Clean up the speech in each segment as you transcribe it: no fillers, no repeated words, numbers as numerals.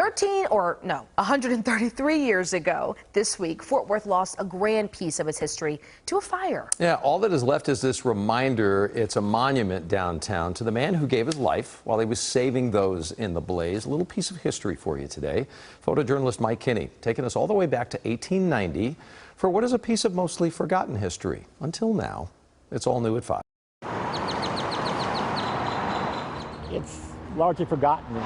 133 years ago this week, Fort Worth lost a grand piece of its history to a fire. Yeah, all that is left is this reminder. It's a monument downtown to the man who gave his life while he was saving those in the blaze. A little piece of history for you today. Photojournalist Mike Kinney taking us all the way back to 1890 for what is a piece of mostly forgotten history. Until now, it's all new at 5. It's largely forgotten.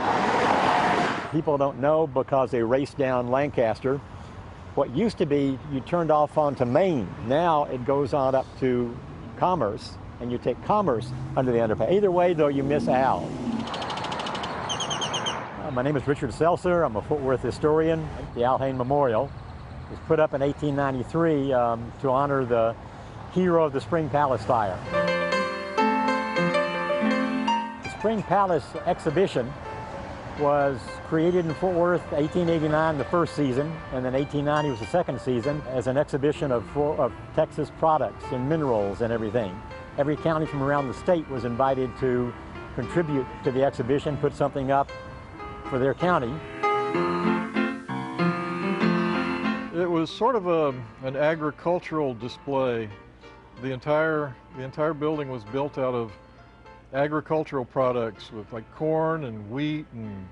People don't know because they raced down Lancaster. What used to be, you turned off onto Main. Now it goes on up to Commerce, and you take Commerce under the underpass. Either way, though, you miss Al. My name is Richard Seltzer. I'm a Fort Worth historian. The Al Hain Memorial was put up in 1893 to honor the hero of the Spring Palace fire. The Spring Palace exhibition was created in Fort Worth 1889, the first season, and then 1890 was the second season, as an exhibition of Texas products and minerals and everything. Every county from around the state was invited to contribute to the exhibition, put something up for their county. It was sort of an agricultural display. The entire building was built out of agricultural products with like corn and wheat and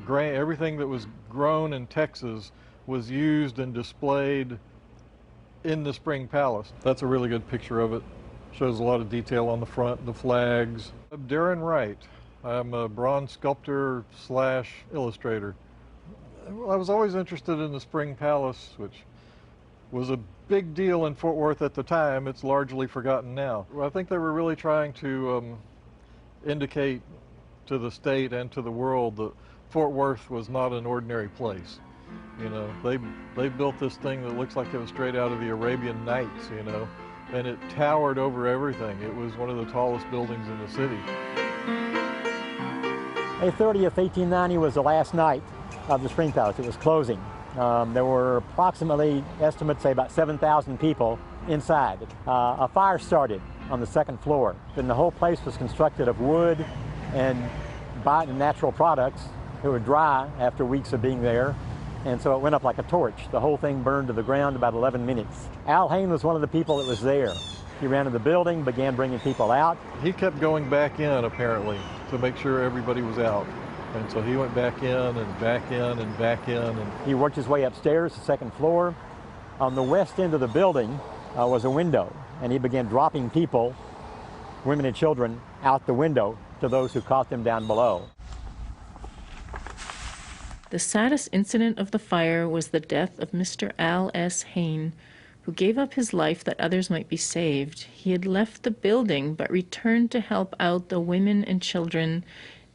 grain. Everything that was grown in Texas was used and displayed in the Spring Palace. That's a really good picture of it. Shows a lot of detail on the front, the flags. I'm Darren Wright. I'm a bronze sculptor / illustrator. I was always interested in the Spring Palace, which was a big deal in Fort Worth at the time. It's largely forgotten now. I think they were really trying to indicate to the state and to the world that Fort Worth was not an ordinary place. They built this thing that looks like it was straight out of the Arabian Nights, and it towered over everything. It was one of the tallest buildings in the city. May 30th, 1890 was the last night of the Spring Palace. It was closing. There were approximately, estimates say, about 7,000 people inside. A fire started on the second floor. And the whole place was constructed of wood and natural products. It would dry after weeks of being there, and so it went up like a torch. The whole thing burned to the ground about 11 minutes. Al Hain was one of the people that was there. He ran in the building, began bringing people out. He kept going back in, apparently, to make sure everybody was out. And so he went back in and back in and back in. And he worked his way upstairs, the second floor. On the west end of the building was a window, and he began dropping people, women and children, out the window to those who caught them down below. The saddest incident of the fire was the death of Mr. Al S. Hain, who gave up his life that others might be saved. He had left the building but returned to help out the women and children,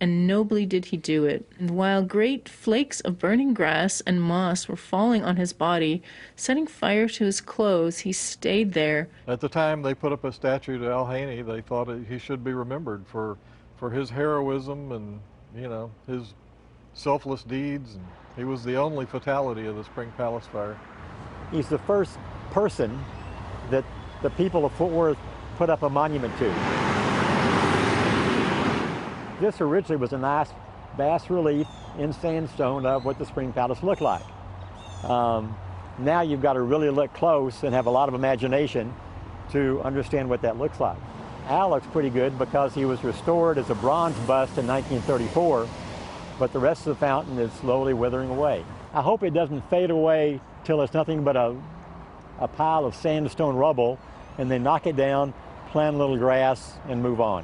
and nobly did he do it. And while great flakes of burning grass and moss were falling on his body, setting fire to his clothes, he stayed there. At the time they put up a statue to Al Hain, they thought he should be remembered for his heroism and, his selfless deeds. And he was the only fatality of the Spring Palace fire. He's the first person that the people of Fort Worth put up a monument to. This originally was a nice bas relief in sandstone of what the Spring Palace looked like. Now you've got to really look close and have a lot of imagination to understand what that looks like. Al looks pretty good because he was restored as a bronze bust in 1934, but the rest of the fountain is slowly withering away. I hope it doesn't fade away till it's nothing but a pile of sandstone rubble, and they knock it down, plant a little grass, and move on.